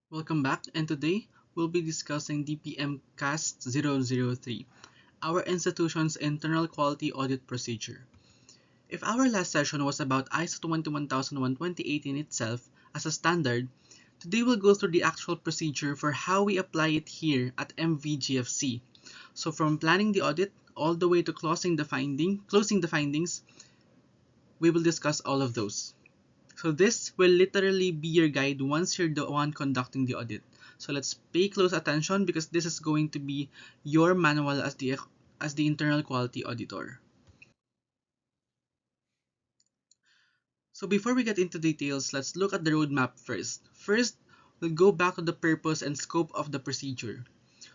Welcome back, and today we'll be discussing DPM CAST 003, our institution's internal quality audit procedure. If our last session was about ISO 21001:2018 itself as a standard, today we'll go through the actual procedure for how we apply it here at MVGFC. So from planning the audit all the way to closing the findings, we will discuss all of those. So this will literally be your guide once you're the one conducting the audit. So let's pay close attention because this is going to be your manual as the internal quality auditor. So before we get into details, let's look at the roadmap first. First, we'll go back to the purpose and scope of the procedure.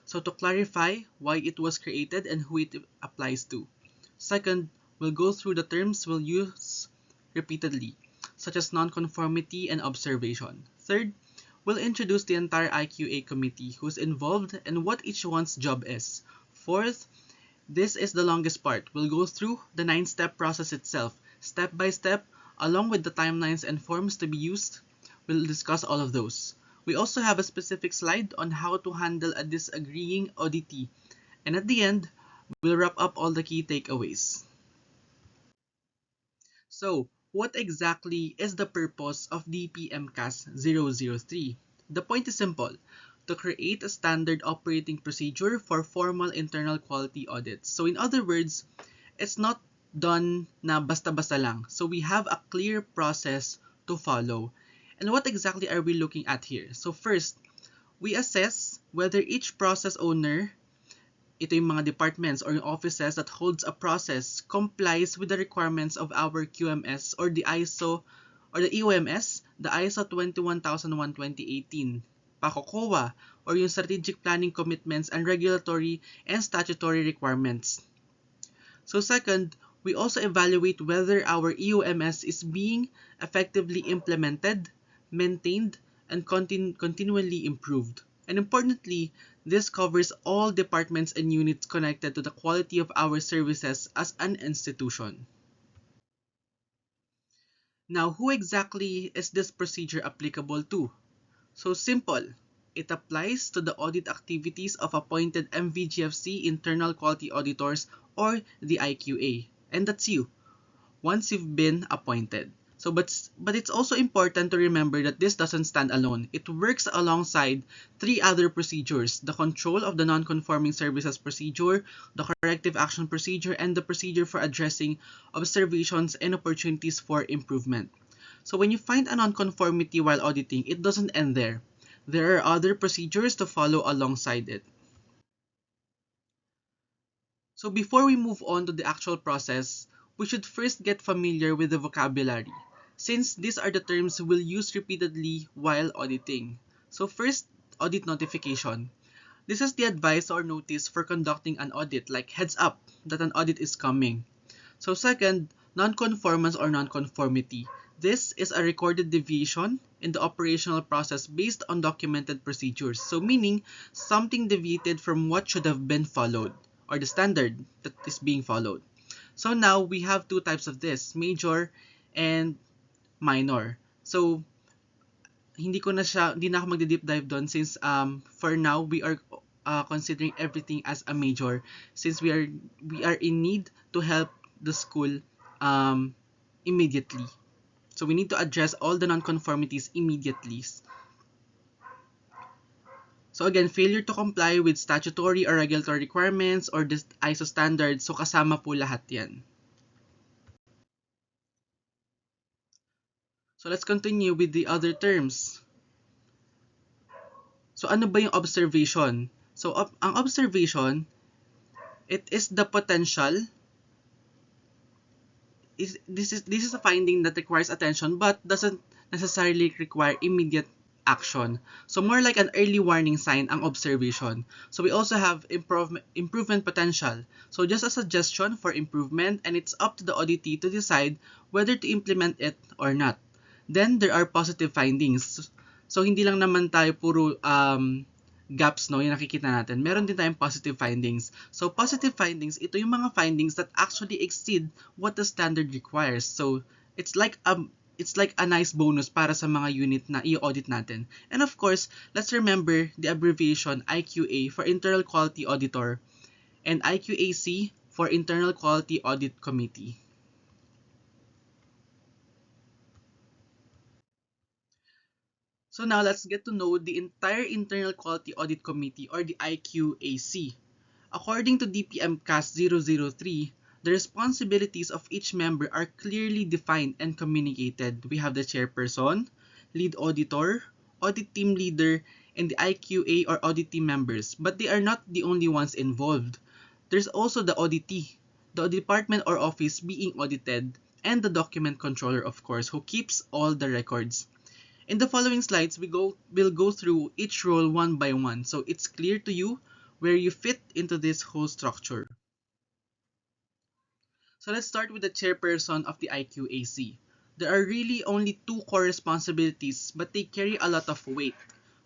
So to clarify why it was created and who it applies to. Second, we'll go through the terms we'll use repeatedly, such as nonconformity and observation. Third, we'll introduce the entire IQA committee who's involved and what each one's job is. Fourth, this is the longest part. We'll go through the 9-step process itself, step by step, along with the timelines and forms to be used. We'll discuss all of those. We also have a specific slide on how to handle a disagreeing auditee. And at the end, we'll wrap up all the key takeaways. So, what exactly is the purpose of DPM-CAS 003? The point is simple: to create a standard operating procedure for formal internal quality audits. So in other words, it's not done na basta-basta lang. So we have a clear process to follow. And what exactly are we looking at here? So first, we assess whether each process owner, ito yung mga departments or yung offices that holds a process, complies with the requirements of our QMS or the ISO or the EOMS, the ISO 21001:2018, PACOCOA, or yung strategic planning commitments and regulatory and statutory requirements. So second, we also evaluate whether our EOMS is being effectively implemented, maintained, and continually improved. And importantly, this covers all departments and units connected to the quality of our services as an institution. Now, who exactly is this procedure applicable to? So simple. It applies to the audit activities of appointed MVGFC internal quality auditors or the IQA. And that's you, once you've been appointed. So, but it's also important to remember that this doesn't stand alone. It works alongside 3 other procedures: the control of the non-conforming services procedure, the corrective action procedure, and the procedure for addressing observations and opportunities for improvement. So when you find a non-conformity while auditing, it doesn't end there. There are other procedures to follow alongside it. So before we move on to the actual process, we should first get familiar with the vocabulary, since these are the terms we'll use repeatedly while auditing. So first, audit notification. This is the advice or notice for conducting an audit, like heads up that an audit is coming. So second, non-conformance or non-conformity. This is a recorded deviation in the operational process based on documented procedures. So meaning, something deviated from what should have been followed, or the standard that is being followed. So now we have 2 types of this, major and minor. So hindi na ako magde-deep dive doon since for now we are considering everything as a major, since we are in need to help the school immediately. So we need to address all the non-conformities immediately. So again, failure to comply with statutory or regulatory requirements or the ISO standards, so kasama po lahat yan. So let's continue with the other terms. So ano ba yung observation? So ang observation, it is the potential. This is a finding that requires attention but doesn't necessarily require immediate action. So more like an early warning sign ang observation. So we also have improvement potential. So just a suggestion for improvement, and it's up to the auditee to decide whether to implement it or not. Then there are positive findings. So hindi lang naman tayo puro gaps, no, yung nakikita natin. Meron din tayong positive findings. So positive findings, ito yung mga findings that actually exceed what the standard requires. So it's like it's like a nice bonus para sa mga unit na i-audit natin. And of course, let's remember the abbreviation IQA for Internal Quality Auditor and IQAC for Internal Quality Audit Committee. So now let's get to know the entire Internal Quality Audit Committee or the IQAC. According to DPM-CAS 003, the responsibilities of each member are clearly defined and communicated. We have the chairperson, lead auditor, audit team leader, and the IQA or audit team members. But they are not the only ones involved. There's also the auditee, the department or office being audited, and the document controller, of course, who keeps all the records. In the following slides, we'll go through each role one by one so it's clear to you where you fit into this whole structure. So let's start with the chairperson of the IQAC. There are really only two core responsibilities, but they carry a lot of weight.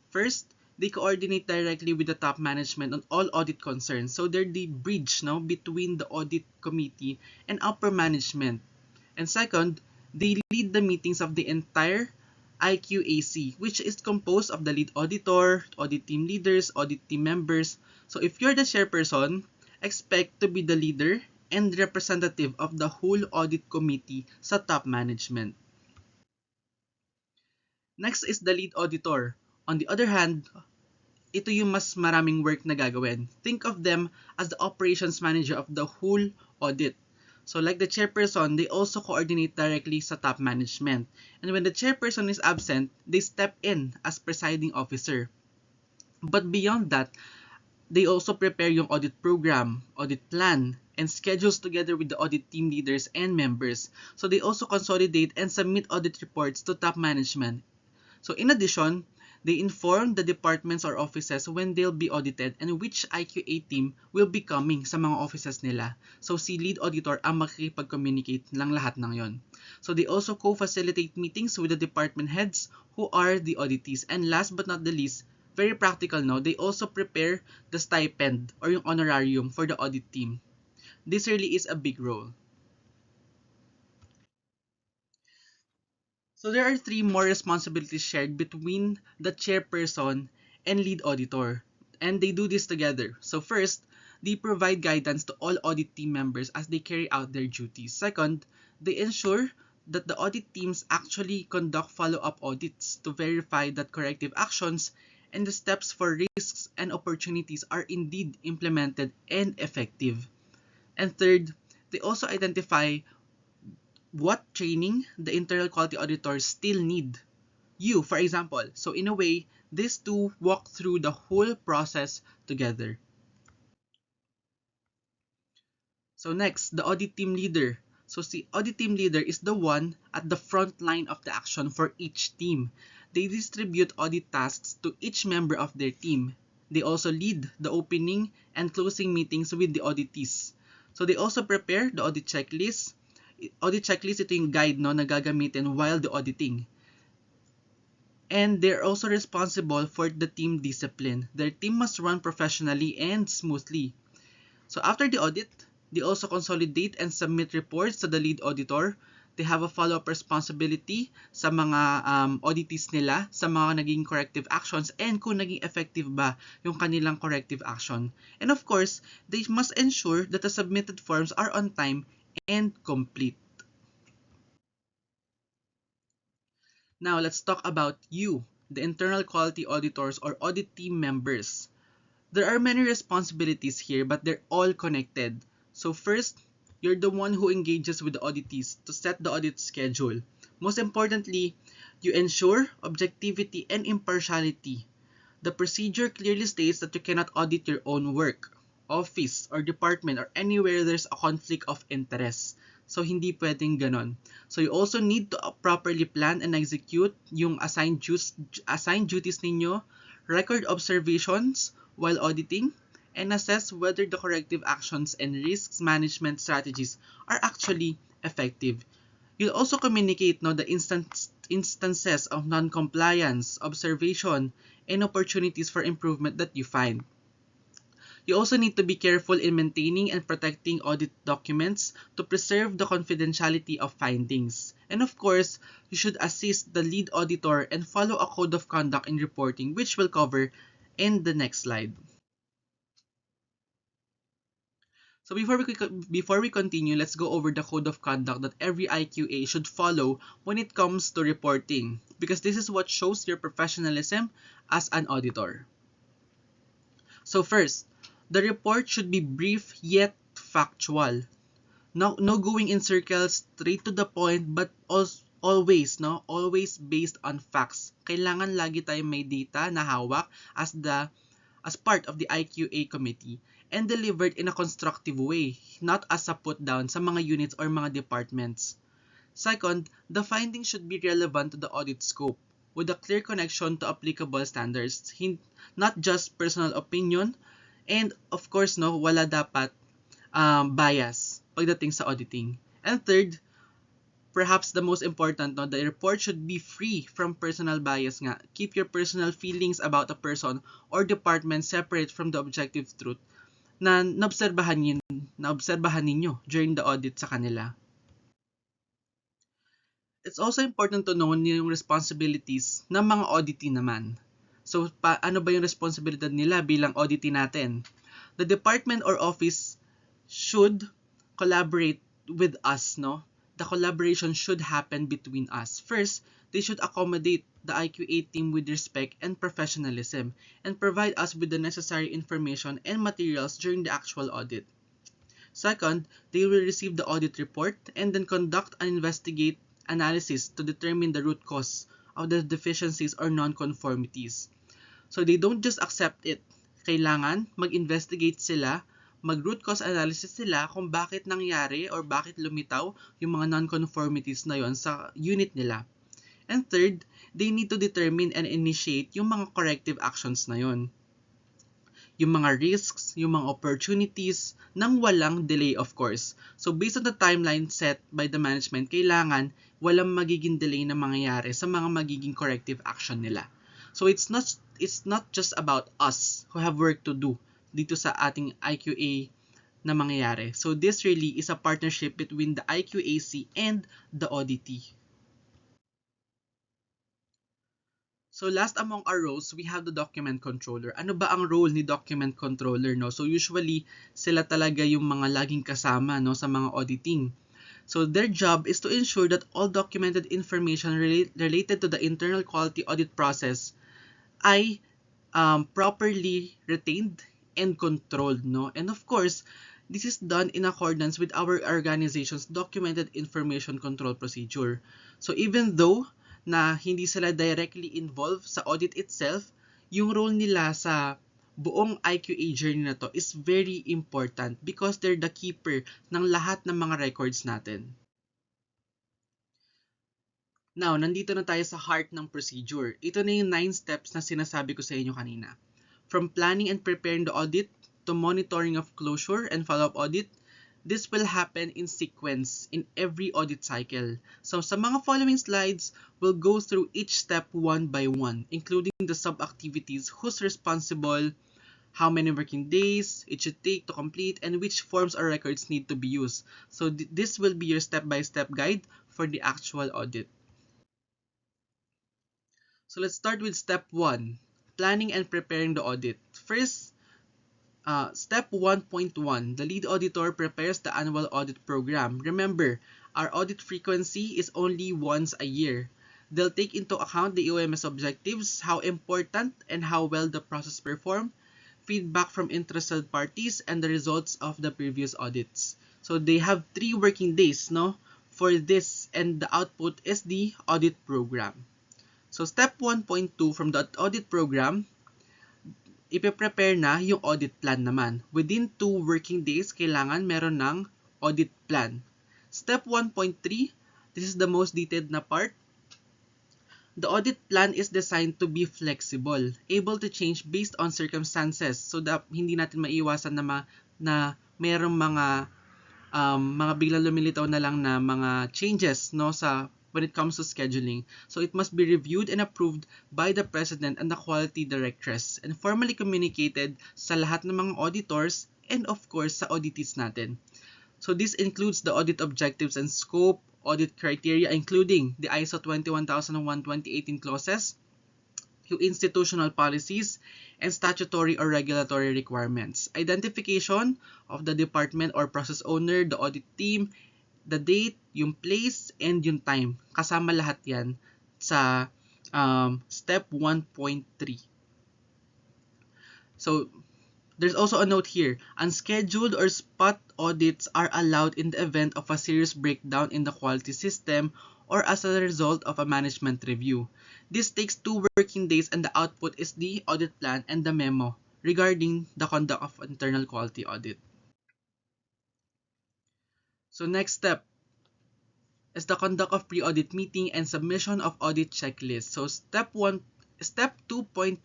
First, they coordinate directly with the top management on all audit concerns. So they're the bridge now between the audit committee and upper management. And second, they lead the meetings of the entire IQAC, which is composed of the lead auditor, audit team leaders, audit team members. So if you're the chairperson, expect to be the leader and representative of the whole audit committee sa top management. Next is the lead auditor. On the other hand, ito yung mas maraming work na gagawin. Think of them as the operations manager of the whole audit. So like the chairperson, they also coordinate directly sa top management. And when the chairperson is absent, they step in as presiding officer. But beyond that, they also prepare yung audit program, audit plan, and schedules together with the audit team leaders and members. So they also consolidate and submit audit reports to top management. So in addition, they inform the departments or offices when they'll be audited and which IQA team will be coming sa mga offices nila. So si lead auditor ang makikipag-communicate lang lahat ng yon. So they also co-facilitate meetings with the department heads who are the auditees. And last but not the least, very practical now, they also prepare the stipend or yung honorarium for the audit team. This really is a big role. So there are three more responsibilities shared between the chairperson and lead auditor, and they do this together. So first, they provide guidance to all audit team members as they carry out their duties. Second, they ensure that the audit teams actually conduct follow-up audits to verify that corrective actions and the steps for risks and opportunities are indeed implemented and effective. And third, they also identify what training the internal quality auditors still need. You, for example. So in a way, these two walk through the whole process together. So next, the audit team leader. So the audit team leader is the one at the front line of the action for each team. They distribute audit tasks to each member of their team. They also lead the opening and closing meetings with the auditees. So they also prepare the audit checklist. Audit checklist, ito yung guide no, na gagamitin while the auditing. And they're also responsible for the team discipline. Their team must run professionally and smoothly. So after the audit, they also consolidate and submit reports to the lead auditor. They have a follow-up responsibility sa mga auditees nila, sa mga naging corrective actions, and kung naging effective ba yung kanilang corrective action. And of course, they must ensure that the submitted forms are on time and complete. Now, let's talk about you, the internal quality auditors or audit team members. There are many responsibilities here, but they're all connected. So first, you're the one who engages with the auditees to set the audit schedule. Most importantly, you ensure objectivity and impartiality. The procedure clearly states that you cannot audit your own work, office, or department, or anywhere there's a conflict of interest. So, hindi pwedeng ganon. So, you also need to properly plan and execute yung assigned duties ninyo, record observations while auditing, and assess whether the corrective actions and risks management strategies are actually effective. You'll also communicate the instances of non-compliance, observation, and opportunities for improvement that you find. You also need to be careful in maintaining and protecting audit documents to preserve the confidentiality of findings. And of course, you should assist the lead auditor and follow a code of conduct in reporting, which we'll cover in the next slide. So before we continue, let's go over the code of conduct that every IQA should follow when it comes to reporting, because this is what shows your professionalism as an auditor. So first, the report should be brief yet factual. No going in circles, straight to the point, but always based on facts. Kailangan lagi tayong may data na hawak as part of the IQA committee and delivered in a constructive way, not as a put down sa mga units or mga departments. Second, the findings should be relevant to the audit scope with a clear connection to applicable standards, not just personal opinion, and of course wala dapat bias pagdating sa auditing. And third, perhaps the most important, the report should be free from personal bias nga. Keep your personal feelings about a person or department separate from the objective truth na naobserbahan ninyo during the audit sa kanila. It's also important to know yung responsibilities ng mga auditee naman. So, ano ba yung responsibilidad nila bilang auditee natin? The department or office should collaborate with us, The collaboration should happen between us. First, they should accommodate the IQA team with respect and professionalism and provide us with the necessary information and materials during the actual audit. Second, they will receive the audit report and then conduct an investigate analysis to determine the root cause of the deficiencies or non-conformities. So they don't just accept it. Kailangan mag-investigate sila, mag-root cause analysis sila kung bakit nangyari or bakit lumitaw yung mga non-conformities na yon sa unit nila. And third, they need to determine and initiate yung mga corrective actions na yon. Yung mga risks, yung mga opportunities, nang walang delay of course. So based on the timeline set by the management, kailangan walang magiging delay na mangyayari sa mga magiging corrective action nila. So it's not just about us who have work to do dito sa ating IQA na mangyayari. So this really is a partnership between the IQAC and the auditee. So last among our roles, we have the document controller. Ano ba ang role ni document controller, So usually sila talaga yung mga laging kasama, sa mga auditing. So their job is to ensure that all documented information related to the internal quality audit process ay properly retained and controlled, And of course, this is done in accordance with our organization's documented information control procedure. So even though na hindi sila directly involved sa audit itself, yung role nila sa buong IQA journey na to is very important because they're the keeper ng lahat ng mga records natin. Now, nandito na tayo sa heart ng procedure. Ito na yung 9 steps na sinasabi ko sa inyo kanina. From planning and preparing the audit to monitoring of closure and follow-up audit, this will happen in sequence in every audit cycle. So sa mga following slides, we'll go through each step one by one, including the sub-activities, who's responsible, how many working days it should take to complete, and which forms or records need to be used. So this will be your step-by-step guide for the actual audit. So let's start with step 1, planning and preparing the audit. First, step 1.1, the lead auditor prepares the annual audit program. Remember, our audit frequency is only once a year. They'll take into account the EOMS objectives, how important and how well the process performed, feedback from interested parties, and the results of the previous audits. So they have 3 working days, for this, and the output is the audit program. So step 1.2 from the audit program, ipe-prepare na yung audit plan naman. Within 2 working days, kailangan meron ng audit plan. Step 1.3, this is the most detailed na part. The audit plan is designed to be flexible, able to change based on circumstances so that hindi natin maiwasan na mayroong mga biglang lumilitaw na lang na mga changes sa when it comes to scheduling. So it must be reviewed and approved by the President and the Quality Directress and formally communicated sa lahat ng mga auditors and of course sa auditees natin. So this includes the audit objectives and scope, audit criteria including the ISO 21001-2018 clauses, yung institutional policies, and statutory or regulatory requirements. Identification of the department or process owner, the audit team, the date, yung place, and yung time. Kasama lahat yan sa step 1.3. So, there's also a note here. Unscheduled or spot audits are allowed in the event of a serious breakdown in the quality system or as a result of a management review. This takes 2 working days and the output is the audit plan and the memo regarding the conduct of internal quality audit. So next step is the conduct of pre-audit meeting and submission of audit checklist. So step 2.1.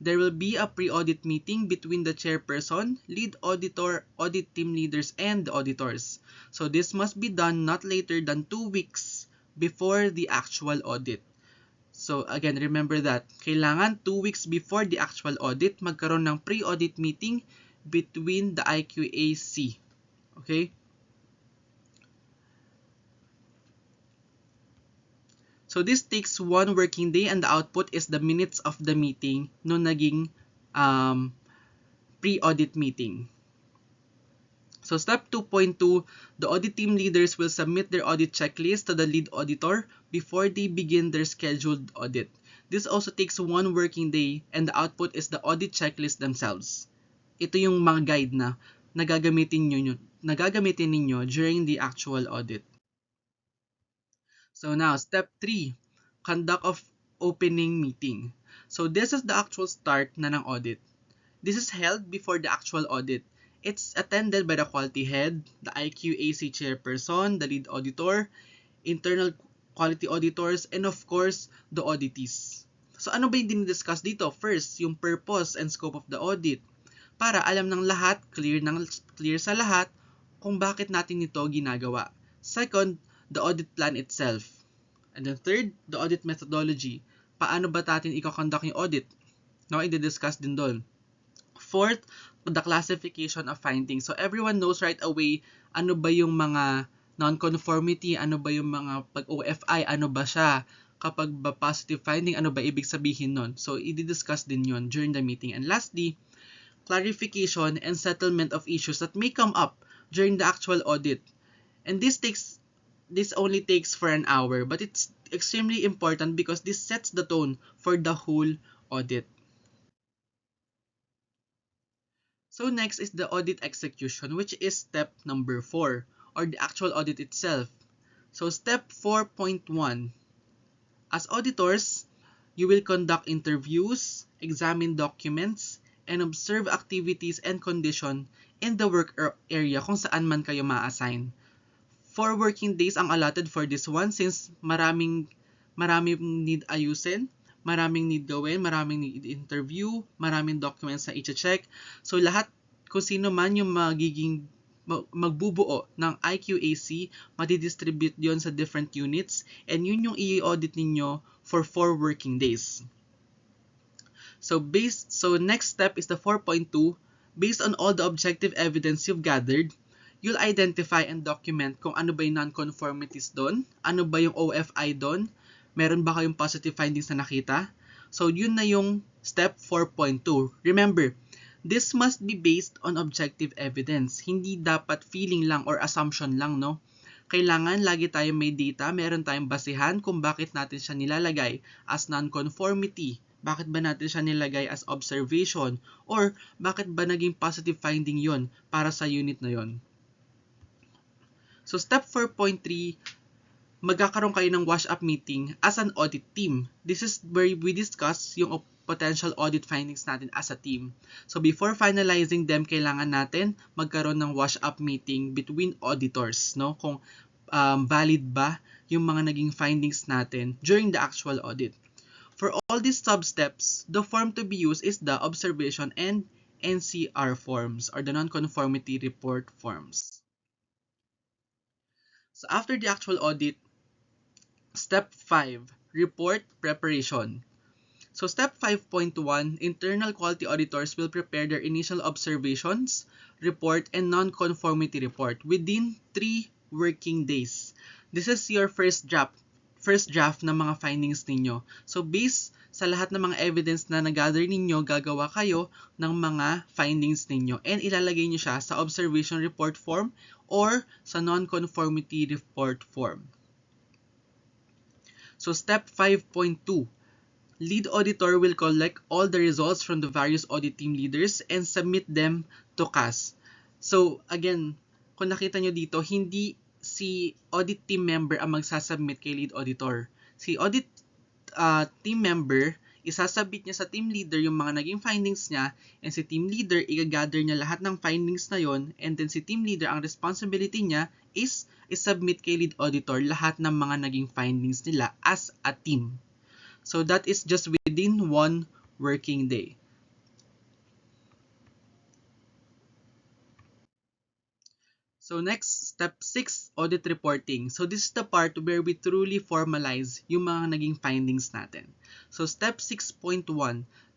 There will be a pre-audit meeting between the chairperson, lead auditor, audit team leaders, and the auditors. So this must be done not later than 2 weeks before the actual audit. So again, remember that kailangan 2 weeks before the actual audit magkaroon ng pre-audit meeting between the IQAC. Okay? So this takes 1 working day and the output is the minutes of the meeting no naging pre-audit meeting. So step 2.2, the audit team leaders will submit their audit checklist to the lead auditor before they begin their scheduled audit. This also takes 1 working day and the output is the audit checklist themselves. Ito yung mga guide na nagagamitin ninyo during the actual audit. So now, step 3, conduct of opening meeting. So this is the actual start na ng audit. This is held before the actual audit. It's attended by the quality head, the IQAC chairperson, the lead auditor, internal quality auditors, and of course, the auditees. So ano ba yung dinidiscuss dito? First, yung purpose and scope of the audit. Para alam ng lahat, clear sa lahat, kung bakit natin ito ginagawa. Second, the audit plan itself. And then third, the audit methodology. Paano ba natin i-conduct yung audit? No, i-discuss din doon. Fourth, the classification of findings. So everyone knows right away ano ba yung mga non-conformity, ano ba yung mga pag-OFI, ano ba siya. Kapag ba positive finding, ano ba ibig sabihin nun? So i-discuss din yon during the meeting. And lastly, clarification and settlement of issues that may come up during the actual audit. And this only takes for an hour, but it's extremely important because this sets the tone for the whole audit. So next is the audit execution, which is step number 4, or the actual audit itself. So step 4.1, as auditors, you will conduct interviews, examine documents, and observe activities and condition in the work area kung saan man kayo ma-assign. 4 working days ang allotted for this one since maraming need ayusin, maraming need gawin, maraming need interview, maraming documents na i-check. So lahat, kung sino man yung magbubuo ng IQAC, madidistribute yon sa different units and yun yung i-audit ninyo for 4 working days. So next step is the 4.2. Based on all the objective evidence you've gathered, you'll identify and document kung ano ba yung non-conformities doon, ano ba yung OFI doon, meron ba kayong positive findings na nakita. So yun na yung step 4.2. Remember, this must be based on objective evidence. Hindi dapat feeling lang or assumption lang, no? Kailangan lagi tayong may data, meron tayong basihan kung bakit natin siya nilalagay as non-conformity. Bakit ba natin siya nilagay as observation? Or bakit ba naging positive finding yon para sa unit na yon? So step 4.3, magkakaroon kayo ng wash-up meeting as an audit team. This is where we discuss yung potential audit findings natin as a team. So before finalizing them, kailangan natin magkaroon ng wash-up meeting between auditors, no? Kung valid ba yung mga naging findings natin during the actual audit. For all these sub-steps, the form to be used is the observation and NCR forms, or the non-conformity report forms. So after the actual audit, Step 5, report preparation. So step 5.1, internal quality auditors will prepare their initial observations, report, and non-conformity report within 3 working days. This is your first draft ng mga findings ninyo. So based sa lahat ng mga evidence na nag-gather ninyo, gagawa kayo ng mga findings ninyo and ilalagay nyo siya sa observation report form or sa non-conformity report form. So step 5.2, lead auditor will collect all the results from the various audit team leaders and submit them to CAS. So again, kung nakita nyo dito, hindi si audit team member ang magsasubmit kay lead auditor. Si audit team member, isasubmit niya sa team leader yung mga naging findings niya, and si team leader, i-gather niya lahat ng findings na yon, and then si team leader, ang responsibility niya is isubmit kay lead auditor lahat ng mga naging findings nila as a team. So that is just within 1 working day. So next, step 6, audit reporting. So this is the part where we truly formalize yung mga naging findings natin. So step 6.1,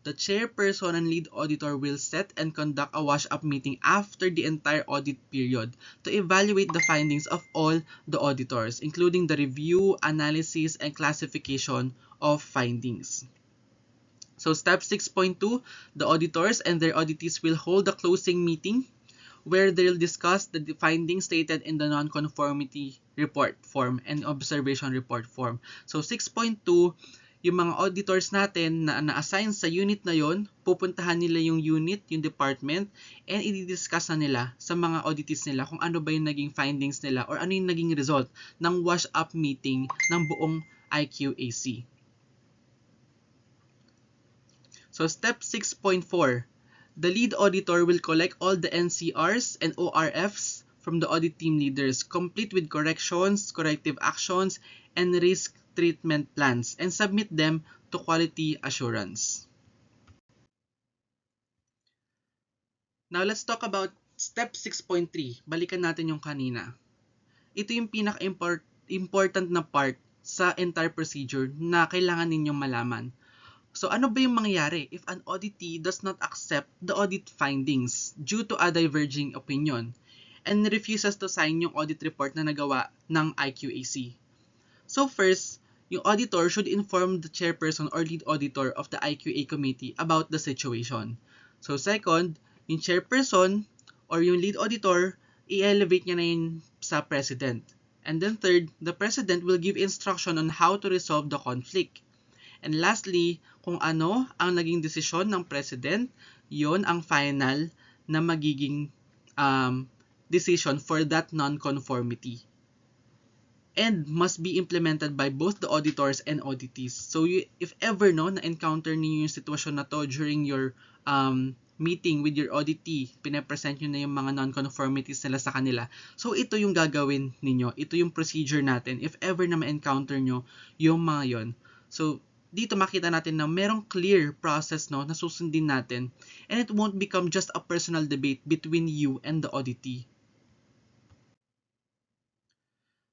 the chairperson and lead auditor will set and conduct a wash-up meeting after the entire audit period to evaluate the findings of all the auditors, including the review, analysis, and classification of findings. So step 6.2, the auditors and their auditees will hold a closing meeting where they'll discuss the findings stated in the non-conformity report form and observation report form. So 6.2, yung mga auditors natin na na-assign sa unit na yon, pupuntahan nila yung unit, yung department, and i-discuss na nila sa mga auditees nila kung ano ba yung naging findings nila or ano yung naging result ng wash-up meeting ng buong IQAC. So step 6.4, the lead auditor will collect all the NCRs and ORFs from the audit team leaders, complete with corrections, corrective actions, and risk treatment plans, and submit them to quality assurance. Now let's talk about step 6.3. Balikan natin yung kanina. Ito yung pinaka-important na part sa entire procedure na kailangan ninyong malaman. So ano ba yung mangyayari if an auditee does not accept the audit findings due to a diverging opinion and refuses to sign yung audit report na nagawa ng IQAC? So first, yung auditor should inform the chairperson or lead auditor of the IQA committee about the situation. So second, yung chairperson or yung lead auditor, i-elevate niya na yun sa president. And then third, the president will give instruction on how to resolve the conflict. And lastly, kung ano ang naging desisyon ng president, yon ang final na magiging decision for that non-conformity. And must be implemented by both the auditors and auditees. So if ever na-encounter niyo yung sitwasyon na to during your meeting with your auditee, pinapresent nyo na yung mga non-conformities nila sa kanila. So ito yung gagawin ninyo. Ito yung procedure natin if ever na ma-encounter nyo yung mga yon. So dito makita natin na merong clear process na susundin natin, and it won't become just a personal debate between you and the auditee.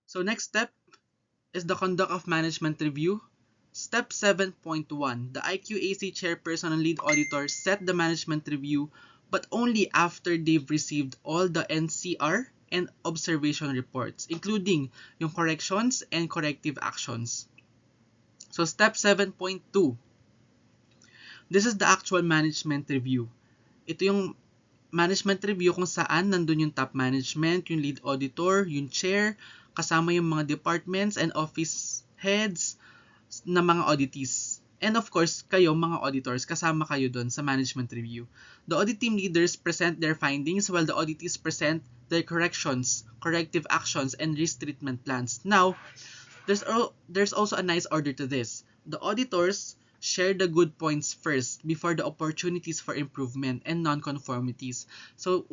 So next step is the conduct of management review. Step 7.1, the IQAC chairperson and lead auditor set the management review, but only after they've received all the NCR and observation reports, including yung corrections and corrective actions. So step 7.2, this is the actual management review. Ito yung management review kung saan nandun yung top management, yung lead auditor, yung chair, kasama yung mga departments and office heads na mga auditees. And of course, kayo mga auditors, kasama kayo dun sa management review. The audit team leaders present their findings while the auditees present their corrections, corrective actions, and risk treatment plans. Now, there's also a nice order to this. The auditors share the good points first before the opportunities for improvement and non-conformities. So,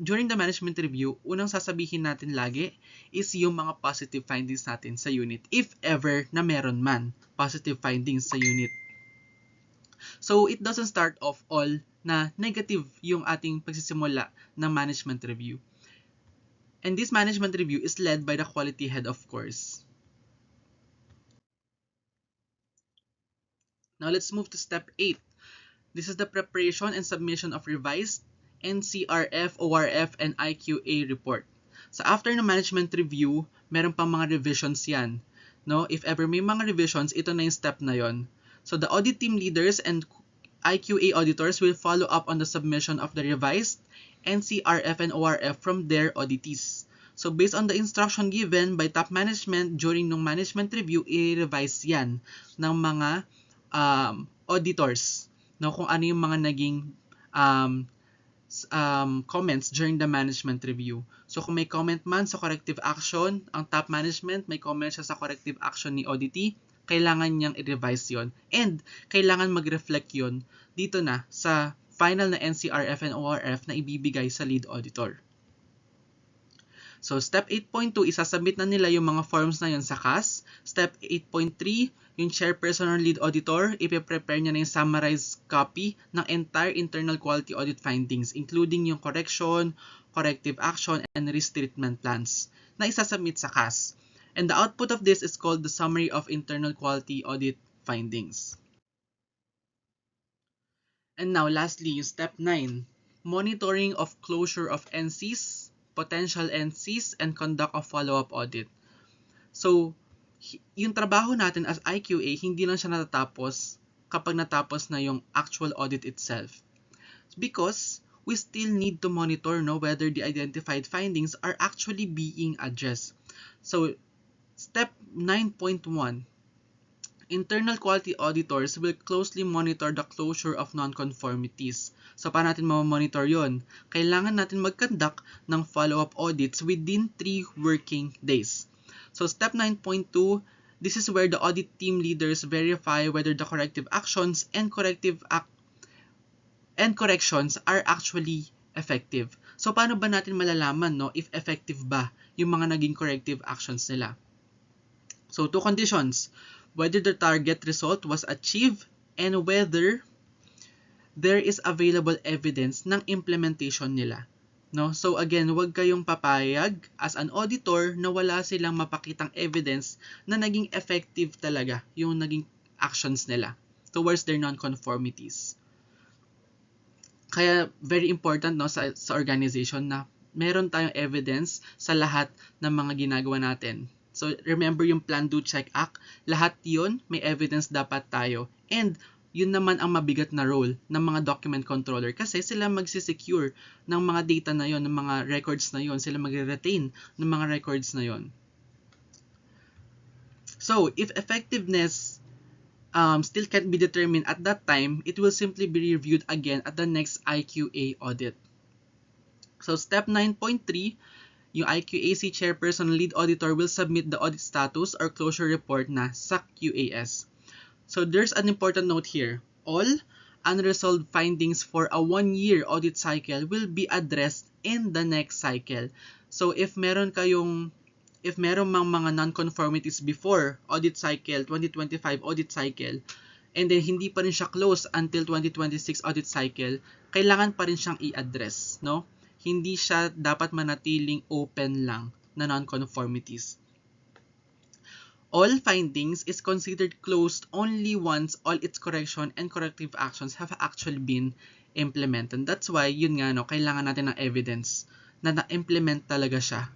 during the management review, unang sasabihin natin lagi is yung mga positive findings natin sa unit, if ever na meron man positive findings sa unit. So, it doesn't start off all na negative yung ating pagsisimula ng management review. And this management review is led by the quality head, of course. Now let's move to step 8. This is the preparation and submission of revised NCRF, ORF, and IQA report. So after ng management review, meron pang mga revisions yan. No? If ever may mga revisions, ito na yung step na yon. So the audit team leaders and IQA auditors will follow up on the submission of the revised NCRF and ORF from their auditees. So based on the instruction given by top management during ng management review, i-revise yan ng mga auditors, no, kung ano yung mga naging comments during the management review. So kung may comment man sa corrective action, ang top management may comment siya sa corrective action ni auditee, kailangan niyang i-revise yon. And kailangan mag-reflect yon dito na sa final na NCRF and ORF na ibibigay sa lead auditor. So, step 8.2, isasubmit na nila yung mga forms na yun sa CAS. Step 8.3, yung chairperson or lead auditor, ipiprepare niya na yung summarized copy ng entire internal quality audit findings, including yung correction, corrective action, and risk treatment plans na isasubmit sa CAS. And the output of this is called the Summary of Internal Quality Audit Findings. And now, lastly, yung step 9, monitoring of closure of NCs, potential NCs, and conduct of follow-up audit. So, yung trabaho natin as IQA, hindi lang siya natatapos kapag natapos na yung actual audit itself. Because we still need to monitor whether the identified findings are actually being addressed. So, step 9.1, internal quality auditors will closely monitor the closure of non-conformities. So, paano natin mamonitor yon? Kailangan natin mag-conduct ng follow-up audits within 3 working days. So, step 9.2, this is where the audit team leaders verify whether the corrective actions and corrections are actually effective. So, paano ba natin malalaman if effective ba yung mga naging corrective actions nila? So, 2 conditions. Whether the target result was achieved and whether there is available evidence ng implementation nila. No? So again, huwag kayong papayag as an auditor na wala silang mapakitang evidence na naging effective talaga yung naging actions nila towards their non-conformities. Kaya very important sa organization na meron tayong evidence sa lahat ng mga ginagawa natin. So, remember yung Plan, Do, Check, Act. Lahat yun, may evidence dapat tayo. And, yun naman ang mabigat na role ng mga document controller kasi sila magsisecure ng mga data na yon, ng mga records na yon. Sila magre-retain ng mga records na yon. So, if effectiveness still can't be determined at that time, it will simply be reviewed again at the next IQA audit. So, step 9.3, yung IQAC chairperson lead auditor will submit the audit status or closure report na sa QAS. So there's an important note here. All unresolved findings for a 1-year audit cycle will be addressed in the next cycle. So if meron mang mga non-conformities before audit cycle, 2025 audit cycle, and then hindi pa rin siya close until 2026 audit cycle, kailangan pa rin siyang i-address, no? Hindi siya dapat manatiling open lang na non-conformities. All findings is considered closed only once all its correction and corrective actions have actually been implemented. That's why, yun nga, kailangan natin ng evidence na na-implement talaga siya.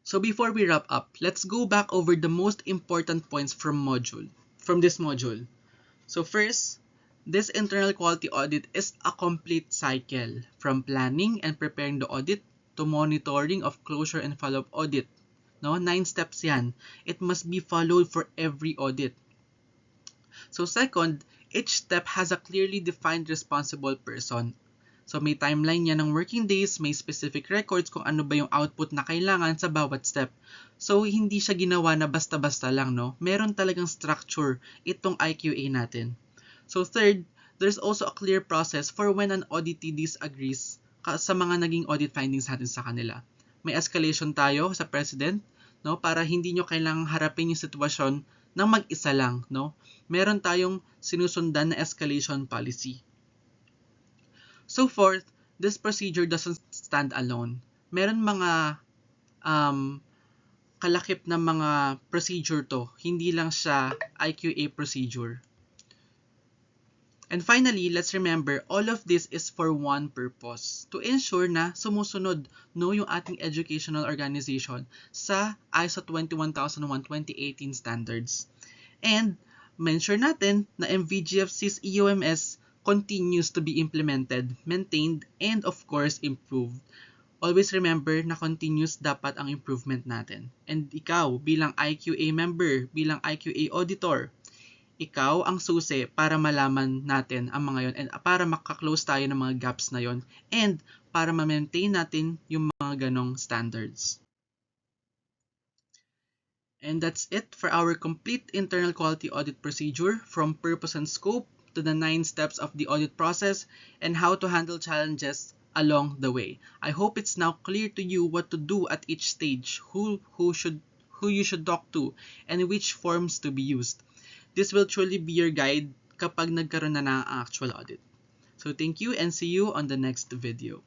So before we wrap up, let's go back over the most important points from this module. So first, this internal quality audit is a complete cycle from planning and preparing the audit to monitoring of closure and follow-up audit. 9 steps yan. It must be followed for every audit. So second, each step has a clearly defined responsible person. So may timeline yan ng working days, may specific records kung ano ba yung output na kailangan sa bawat step. So hindi siya ginawa na basta-basta lang, Meron talagang structure itong IQA natin. So third, there's also a clear process for when an auditee disagrees sa mga naging audit findings natin sa kanila. May escalation tayo sa president, para hindi nyo kailangang harapin yung sitwasyon ng mag-isa lang, Meron tayong sinusundan na escalation policy. So fourth, this procedure doesn't stand alone. Meron mga kalakip na mga procedure to. Hindi lang siya IQA procedure. And finally, let's remember, all of this is for one purpose, to ensure na sumusunod yung ating educational organization sa ISO 21001:2018 standards. And mention natin na MVGFC's EUMS continues to be implemented, maintained, and of course improved. Always remember na continuous dapat ang improvement natin. And ikaw bilang IQA member, bilang IQA auditor, ikaw ang susi para malaman natin ang mga yon and para makaklose tayo ng mga gaps na yon and para ma-maintain natin yung mga ganong standards. And that's it for our complete internal quality audit procedure, from purpose and scope to the 9 steps of the audit process and how to handle challenges along the way. I hope it's now clear to you what to do at each stage, who you should talk to, and which forms to be used. This will truly be your guide kapag nagkaroon na ng actual audit. So thank you and see you on the next video.